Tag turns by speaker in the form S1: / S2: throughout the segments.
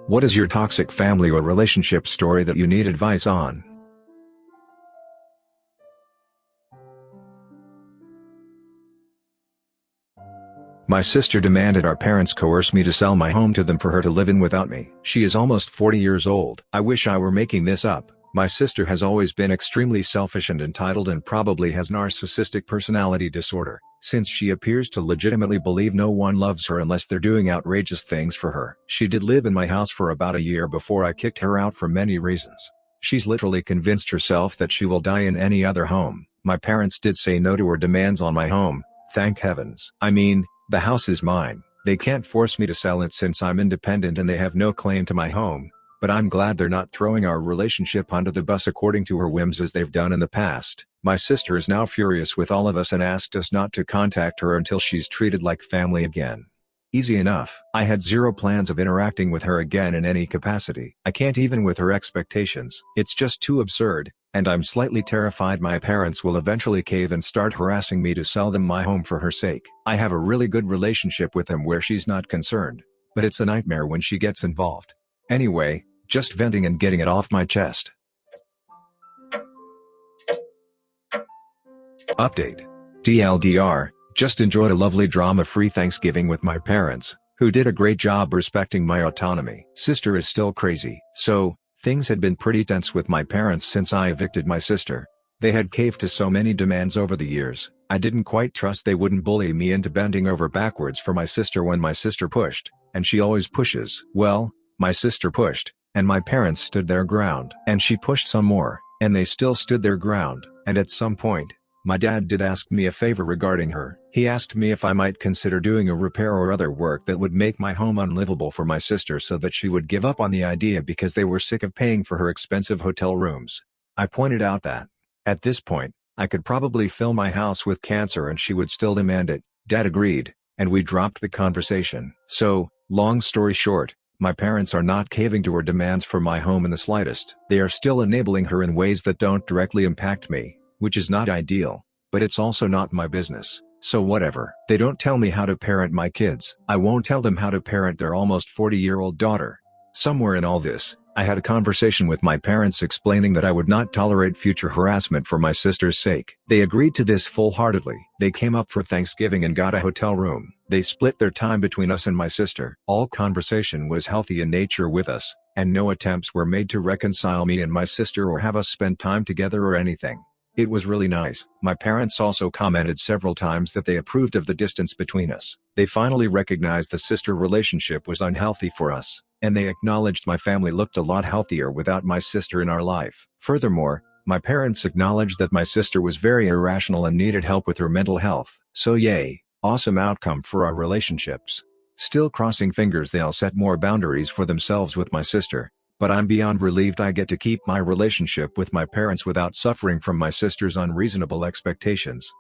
S1: What is your toxic family or relationship story that you need advice on? My sister demanded our parents coerce me to sell my home to them for her to live in without me. She is almost 40 years old. I wish I were making this up. My sister has always been extremely selfish and entitled and probably has narcissistic personality disorder, since she appears to legitimately believe no one loves her unless they're doing outrageous things for her. She did live in my house for about a year before I kicked her out for many reasons. She's literally convinced herself that she will die in any other home. My parents did say no to her demands on my home, thank heavens. I mean, the house is mine. They can't force me to sell it since I'm independent and they have no claim to my home, but I'm glad they're not throwing our relationship under the bus according to her whims as they've done in the past. My sister is now furious with all of us and asked us not to contact her until she's treated like family again. Easy enough. I had zero plans of interacting with her again in any capacity. I can't even with her expectations. It's just too absurd, and I'm slightly terrified my parents will eventually cave and start harassing me to sell them my home for her sake. I have a really good relationship with them where she's not concerned, but it's a nightmare when she gets involved. Anyway, just venting and getting it off my chest. Update. TLDR, just enjoyed a lovely drama-free Thanksgiving with my parents, who did a great job respecting my autonomy. Sister is still crazy. So, things had been pretty tense with my parents since I evicted my sister. They had caved to so many demands over the years, I didn't quite trust they wouldn't bully me into bending over backwards for my sister when my sister pushed, and she always pushes. Well, my sister pushed, and my parents stood their ground. And she pushed some more, and they still stood their ground. And at some point, my dad did ask me a favor regarding her. He asked me if I might consider doing a repair or other work that would make my home unlivable for my sister so that she would give up on the idea because they were sick of paying for her expensive hotel rooms. I pointed out that, at this point, I could probably fill my house with cancer and she would still demand it. Dad agreed, and we dropped the conversation. So, long story short, my parents are not caving to her demands for my home in the slightest. They are still enabling her in ways that don't directly impact me, which is not ideal, but it's also not my business, so whatever. They don't tell me how to parent my kids. I won't tell them how to parent their almost 40-year-old daughter. Somewhere in all this, I had a conversation with my parents explaining that I would not tolerate future harassment for my sister's sake. They agreed to this full-heartedly. They came up for Thanksgiving and got a hotel room. They split their time between us and my sister. All conversation was healthy in nature with us, and no attempts were made to reconcile me and my sister or have us spend time together or anything. It was really nice. My parents also commented several times that they approved of the distance between us. They finally recognized the sister relationship was unhealthy for us, and they acknowledged my family looked a lot healthier without my sister in our life. Furthermore, my parents acknowledged that my sister was very irrational and needed help with her mental health. So yay, awesome outcome for our relationships. Still crossing fingers they'll set more boundaries for themselves with my sister. But I'm beyond relieved I get to keep my relationship with my parents without suffering from my sister's unreasonable expectations.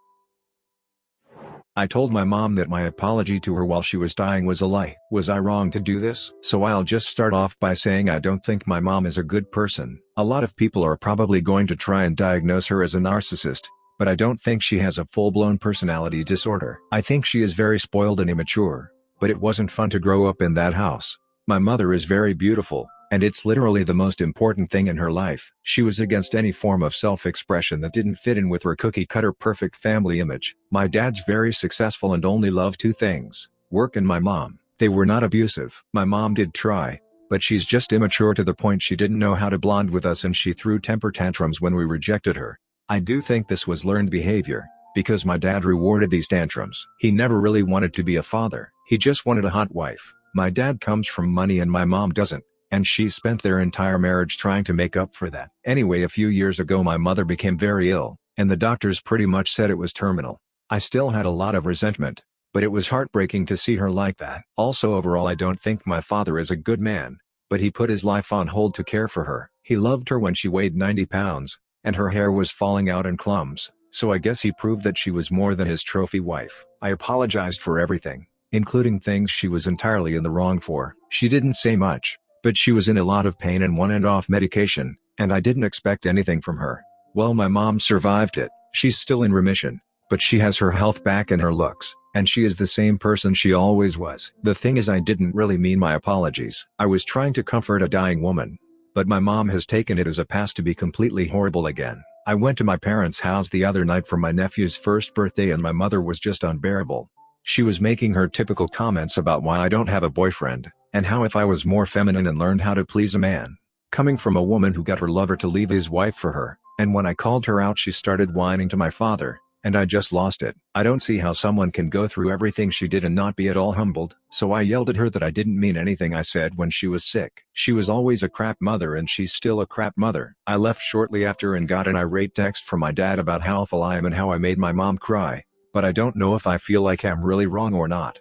S1: I told my mom that my apology to her while she was dying was a lie. Was I wrong to do this? So I'll just start off by saying I don't think my mom is a good person. A lot of people are probably going to try and diagnose her as a narcissist, but I don't think she has a full-blown personality disorder. I think she is very spoiled and immature, but it wasn't fun to grow up in that house. My mother is very beautiful, and it's literally the most important thing in her life. She was against any form of self-expression that didn't fit in with her cookie-cutter perfect family image. My dad's very successful and only loved two things: work and my mom. They were not abusive. My mom did try, but she's just immature to the point she didn't know how to bond with us and she threw temper tantrums when we rejected her. I do think this was learned behavior, because my dad rewarded these tantrums. He never really wanted to be a father. He just wanted a hot wife. My dad comes from money and my mom doesn't, and she spent their entire marriage trying to make up for that. Anyway, a few years ago my mother became very ill, and the doctors pretty much said it was terminal. I still had a lot of resentment, but it was heartbreaking to see her like that. Also, overall I don't think my father is a good man, but he put his life on hold to care for her. He loved her when she weighed 90 pounds, and her hair was falling out in clumps, so I guess he proved that she was more than his trophy wife. I apologized for everything, including things she was entirely in the wrong for. She didn't say much, but she was in a lot of pain and wanted off medication, and I didn't expect anything from her. Well, my mom survived it. She's still in remission, but she has her health back and her looks, and she is the same person she always was. The thing is, I didn't really mean my apologies. I was trying to comfort a dying woman. But my mom has taken it as a pass to be completely horrible again. I went to my parents' house the other night for my nephew's first birthday and my mother was just unbearable. She was making her typical comments about why I don't have a boyfriend, and how if I was more feminine and learned how to please a man. Coming from a woman who got her lover to leave his wife for her, and when I called her out she started whining to my father, and I just lost it. I don't see how someone can go through everything she did and not be at all humbled, so I yelled at her that I didn't mean anything I said when she was sick. She was always a crap mother and she's still a crap mother. I left shortly after and got an irate text from my dad about how awful I am and how I made my mom cry, but I don't know if I feel like I'm really wrong or not.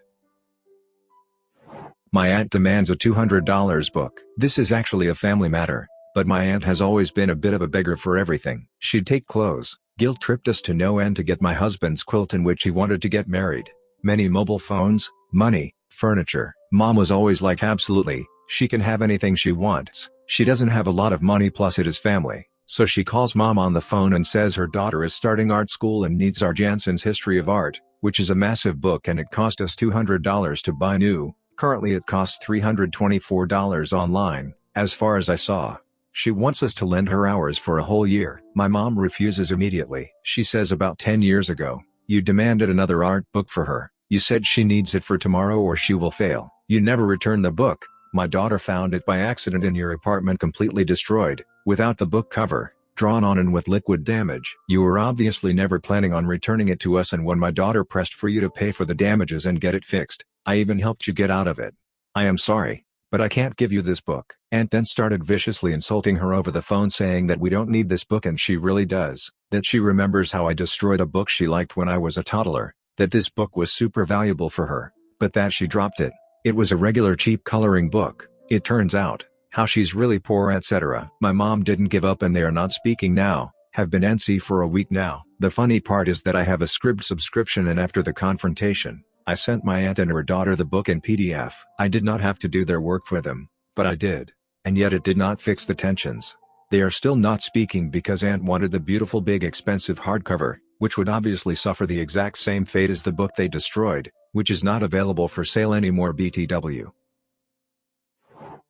S1: My aunt demands a $200 book. This is actually a family matter, but my aunt has always been a bit of a beggar for everything. She'd take clothes, guilt-tripped us to no end to get my husband's quilt in which he wanted to get married. Many mobile phones, money, furniture. Mom was always like absolutely, she can have anything she wants. She doesn't have a lot of money plus it is family. So she calls mom on the phone and says her daughter is starting art school and needs our Jansen's History of Art, which is a massive book and it cost us $200 to buy new. Currently it costs $324 online, as far as I saw. She wants us to lend her hours for a whole year. My mom refuses immediately. She says about 10 years ago, you demanded another art book for her. You said she needs it for tomorrow or she will fail. You never returned the book. My daughter found it by accident in your apartment completely destroyed, without the book cover, drawn on and with liquid damage. You were obviously never planning on returning it to us, and when my daughter pressed for you to pay for the damages and get it fixed, I even helped you get out of it. I am sorry, but I can't give you this book. Aunt then started viciously insulting her over the phone, saying that we don't need this book and she really does, that she remembers how I destroyed a book she liked when I was a toddler, that this book was super valuable for her, but that she dropped it. It was a regular cheap coloring book, it turns out, how she's really poor, etc. My mom didn't give up and they are not speaking now, have been NC for a week now. The funny part is that I have a Scribd subscription, and after the confrontation, I sent my aunt and her daughter the book in PDF. I did not have to do their work for them, but I did. And yet it did not fix the tensions. They are still not speaking because aunt wanted the beautiful big expensive hardcover, which would obviously suffer the exact same fate as the book they destroyed, which is not available for sale anymore. BTW.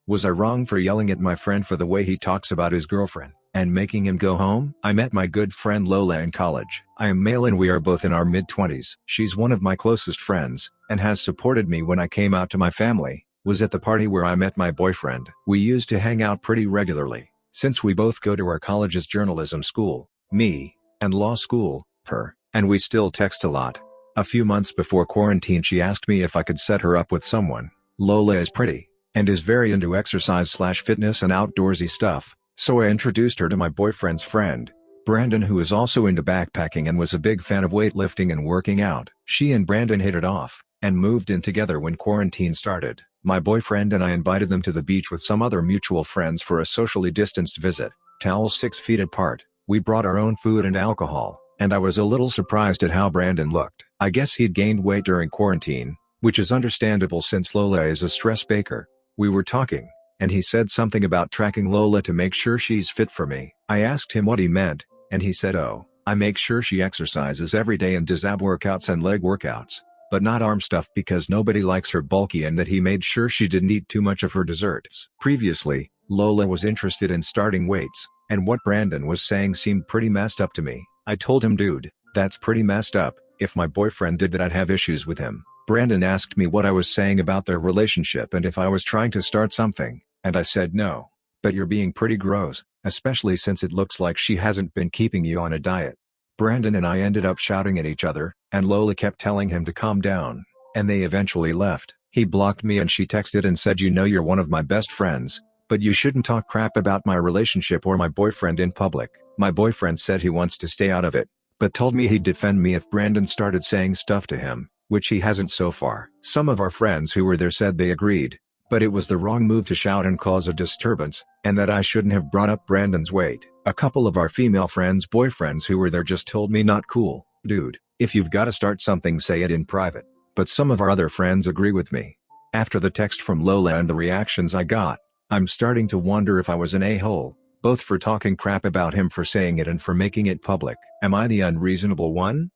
S1: Was I wrong for yelling at my friend for the way he talks about his girlfriend, and making him go home? I met my good friend Lola in college. I am male and we are both in our mid-20s. She's one of my closest friends, and has supported me when I came out to my family, was at the party where I met my boyfriend. We used to hang out pretty regularly, since we both go to our college's journalism school, me, and law school, her, and we still text a lot. A few months before quarantine she asked me if I could set her up with someone. Lola is pretty, and is very into exercise/fitness and outdoorsy stuff, so I introduced her to my boyfriend's friend, Brandon, who is also into backpacking and was a big fan of weightlifting and working out. She and Brandon hit it off, and moved in together when quarantine started. My boyfriend and I invited them to the beach with some other mutual friends for a socially distanced visit, towels 6 feet apart. We brought our own food and alcohol, and I was a little surprised at how Brandon looked. I guess he'd gained weight during quarantine, which is understandable since Lola is a stress baker. We were talking, and he said something about tracking Lola to make sure she's fit for me. I asked him what he meant, and he said, "Oh, I make sure she exercises every day and does ab workouts and leg workouts, but not arm stuff because nobody likes her bulky, and that he made sure she didn't eat too much of her desserts." Previously, Lola was interested in starting weights, and what Brandon was saying seemed pretty messed up to me. I told him, "Dude, that's pretty messed up. If my boyfriend did that I'd have issues with him." Brandon asked me what I was saying about their relationship and if I was trying to start something, and I said no. "But you're being pretty gross, especially since it looks like she hasn't been keeping you on a diet." Brandon and I ended up shouting at each other, and Lola kept telling him to calm down, and they eventually left. He blocked me and she texted and said, "You know you're one of my best friends, but you shouldn't talk crap about my relationship or my boyfriend in public." My boyfriend said he wants to stay out of it, but told me he'd defend me if Brandon started saying stuff to him, which he hasn't so far. Some of our friends who were there said they agreed, but it was the wrong move to shout and cause a disturbance, and that I shouldn't have brought up Brandon's weight. A couple of our female friends' boyfriends who were there just told me, "Not cool, dude. If you've gotta start something, say it in private." But some of our other friends agree with me. After the text from Lola and the reactions I got, I'm starting to wonder if I was an a-hole, both for talking crap about him for saying it and for making it public. Am I the unreasonable one?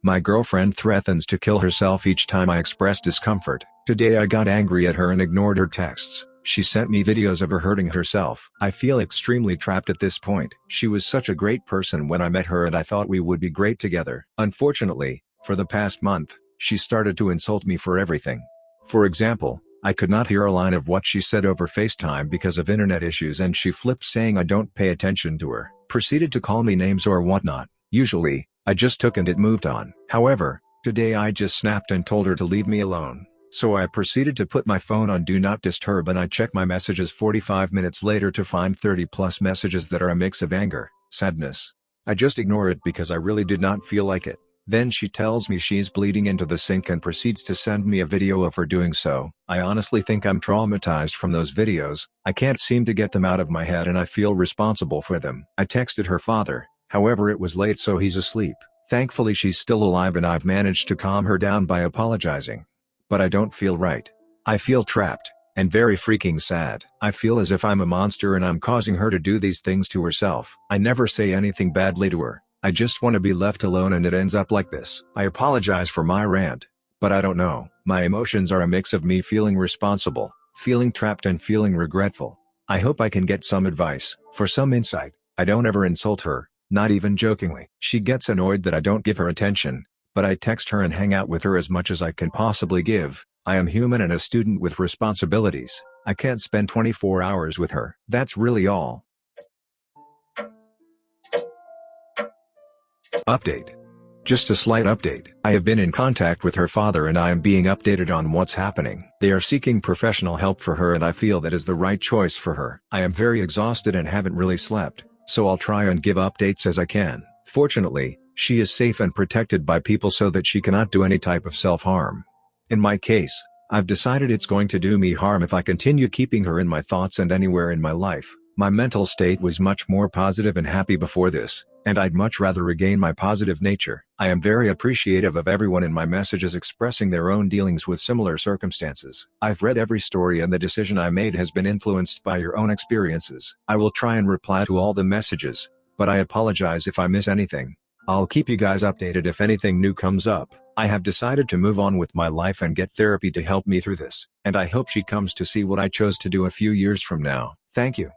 S1: My girlfriend threatens to kill herself each time I express discomfort. Today I got angry at her and ignored her texts. She sent me videos of her hurting herself. I feel extremely trapped at this point. She was such a great person when I met her and I thought we would be great together. Unfortunately, for the past month, she started to insult me for everything. For example, I could not hear a line of what she said over FaceTime because of internet issues, and she flipped saying I don't pay attention to her. Proceeded to call me names or whatnot. Usually, I just took and it moved on. However, today I just snapped and told her to leave me alone. So I proceeded to put my phone on Do Not Disturb and I check my messages 45 minutes later to find 30 plus messages that are a mix of anger, sadness. I just ignore it because I really did not feel like it. Then she tells me she's bleeding into the sink and proceeds to send me a video of her doing so. I honestly think I'm traumatized from those videos. I can't seem to get them out of my head and I feel responsible for them. I texted her father, however it was late so he's asleep. Thankfully she's still alive and I've managed to calm her down by apologizing. But I don't feel right. I feel trapped, and very freaking sad. I feel as if I'm a monster and I'm causing her to do these things to herself. I never say anything badly to her. I just want to be left alone and it ends up like this. I apologize for my rant. But I don't know. My emotions are a mix of me feeling responsible, feeling trapped and feeling regretful. I hope I can get some advice, for some insight. I don't ever insult her, not even jokingly. She gets annoyed that I don't give her attention, but I text her and hang out with her as much as I can possibly give. I am human and a student with responsibilities. I can't spend 24 hours with her. That's really all. Update. Just a slight update. I have been in contact with her father and I am being updated on what's happening. They are seeking professional help for her and I feel that is the right choice for her. I am very exhausted and haven't really slept, so I'll try and give updates as I can. Fortunately, she is safe and protected by people so that she cannot do any type of self-harm. In my case, I've decided it's going to do me harm if I continue keeping her in my thoughts and anywhere in my life. My mental state was much more positive and happy before this, and I'd much rather regain my positive nature. I am very appreciative of everyone in my messages expressing their own dealings with similar circumstances. I've read every story and the decision I made has been influenced by your own experiences. I will try and reply to all the messages, but I apologize if I miss anything. I'll keep you guys updated if anything new comes up. I have decided to move on with my life and get therapy to help me through this, and I hope she comes to see what I chose to do a few years from now. Thank you.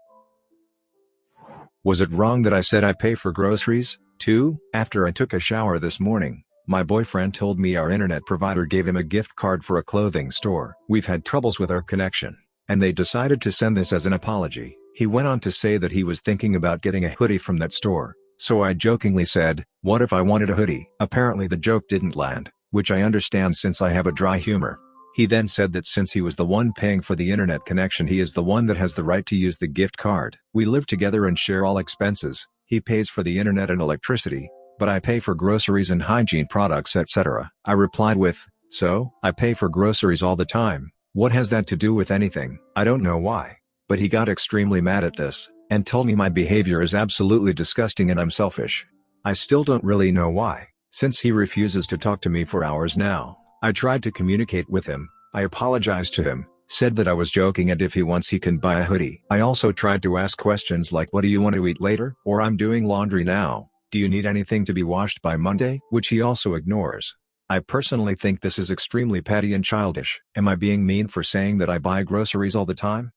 S1: Was it wrong that I said I pay for groceries, too? After I took a shower this morning, my boyfriend told me our internet provider gave him a gift card for a clothing store. We've had troubles with our connection, and they decided to send this as an apology. He went on to say that he was thinking about getting a hoodie from that store, so I jokingly said, "What if I wanted a hoodie?" Apparently the joke didn't land, which I understand since I have a dry humor. He then said that since he was the one paying for the internet connection, he is the one that has the right to use the gift card. We live together and share all expenses. He pays for the internet and electricity, but I pay for groceries and hygiene products, etc. I replied with, "So, I pay for groceries all the time. What has that to do with anything?" I don't know why, but he got extremely mad at this, and told me my behavior is absolutely disgusting and I'm selfish. I still don't really know why, since he refuses to talk to me for hours now. I tried to communicate with him. I apologized to him, said that I was joking and if he wants he can buy a hoodie. I also tried to ask questions like, "What do you want to eat later?" or "I'm doing laundry now. Do you need anything to be washed by Monday?" which he also ignores. I personally think this is extremely petty and childish. Am I being mean for saying that I buy groceries all the time?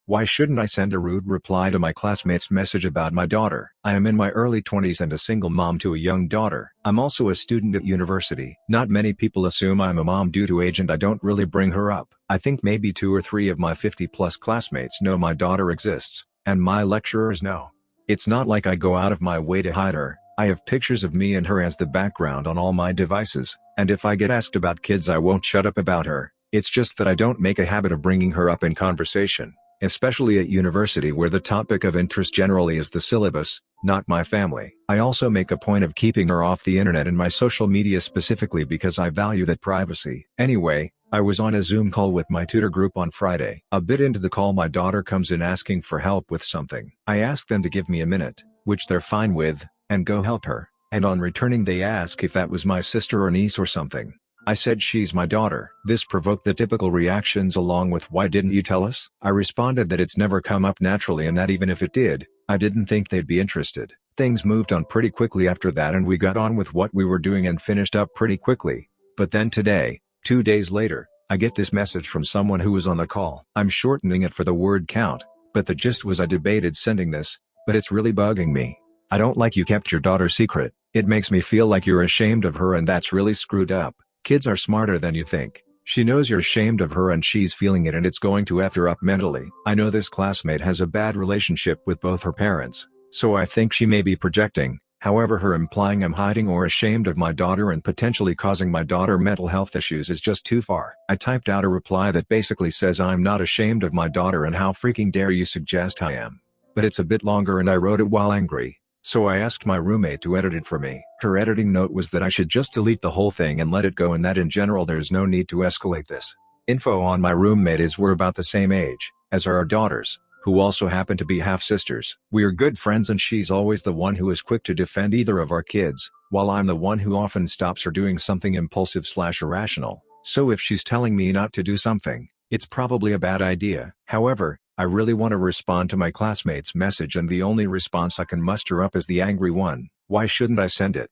S1: Why shouldn't I send a rude reply to my classmate's message about my daughter? I am in my early 20s and a single mom to a young daughter. I'm also a student at university. Not many people assume I'm a mom due to age and I don't really bring her up. I think maybe 2 or 3 of my 50+ classmates know my daughter exists, and my lecturers know. It's not like I go out of my way to hide her. I have pictures of me and her as the background on all my devices, and if I get asked about kids I won't shut up about her. It's just that I don't make a habit of bringing her up in conversation, especially at university where the topic of interest generally is the syllabus, not my family. I also make a point of keeping her off the internet and my social media specifically because I value that privacy. Anyway, I was on a Zoom call with my tutor group on Friday. A bit into the call my daughter comes in asking for help with something. I ask them to give me a minute, which they're fine with, and go help her, and on returning they ask if that was my sister or niece or something. I said she's my daughter. This provoked the typical reactions along with "Why didn't you tell us?" I responded that it's never come up naturally and that even if it did, I didn't think they'd be interested. Things moved on pretty quickly after that and we got on with what we were doing and finished up pretty quickly. But then today, 2 days later, I get this message from someone who was on the call. I'm shortening it for the word count, but the gist was I debated sending this, but it's really bugging me. I don't like you kept your daughter secret. It makes me feel like you're ashamed of her and that's really screwed up. Kids are smarter than you think. She knows you're ashamed of her and she's feeling it and it's going to F her up mentally. I know this classmate has a bad relationship with both her parents, so I think she may be projecting. However, her implying I'm hiding or ashamed of my daughter and potentially causing my daughter mental health issues is just too far. I typed out a reply that basically says I'm not ashamed of my daughter and how freaking dare you suggest I am. But it's a bit longer and I wrote it while angry, so I asked my roommate to edit it for me. Her editing note was that I should just delete the whole thing and let it go and that in general there's no need to escalate this. Info on my roommate is we're about the same age, as are our daughters, who also happen to be half-sisters. We're good friends and she's always the one who is quick to defend either of our kids, while I'm the one who often stops her doing something impulsive/irrational. So if she's telling me not to do something, it's probably a bad idea. However, I really want to respond to my classmate's message and the only response I can muster up is the angry one. Why shouldn't I send it?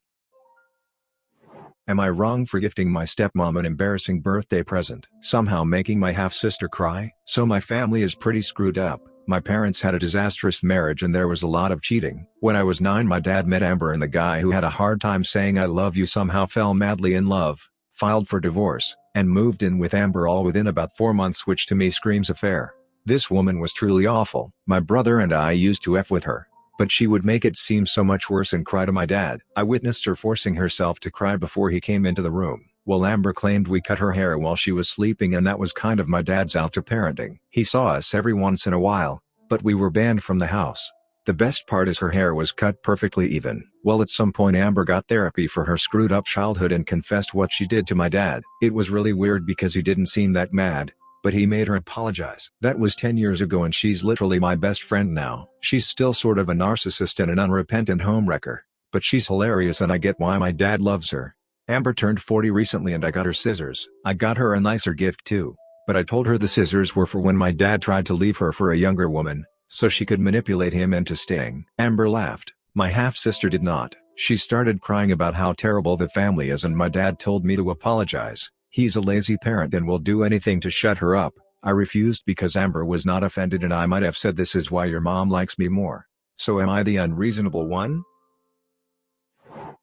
S1: Am I wrong for gifting my stepmom an embarrassing birthday present, somehow making my half-sister cry? So my family is pretty screwed up. My parents had a disastrous marriage and there was a lot of cheating. When I was 9, my dad met Amber and the guy who had a hard time saying I love you somehow fell madly in love, filed for divorce, and moved in with Amber all within about 4 months, which to me screams affair. This woman was truly awful. My brother and I used to F with her, but she would make it seem so much worse and cry to my dad. I witnessed her forcing herself to cry before he came into the room. Well, Amber claimed we cut her hair while she was sleeping and that was kind of my dad's out to parenting. He saw us every once in a while, but we were banned from the house. The best part is her hair was cut perfectly even. Well, at some point Amber got therapy for her screwed up childhood and confessed what she did to my dad. It was really weird because he didn't seem that mad, but he made her apologize. That was 10 years ago and she's literally my best friend now. She's still sort of a narcissist and an unrepentant homewrecker, but she's hilarious and I get why my dad loves her. Amber turned 40 recently and I got her scissors. I got her a nicer gift too, but I told her the scissors were for when my dad tried to leave her for a younger woman, so she could manipulate him into staying. Amber laughed. My half-sister did not. She started crying about how terrible the family is and my dad told me to apologize. He's a lazy parent and will do anything to shut her up. I refused because Amber was not offended and I might have said this is why your mom likes me more. So am I the unreasonable one?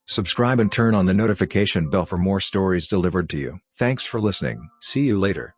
S1: Subscribe and turn on the notification bell for more stories delivered to you. Thanks for listening. See you later.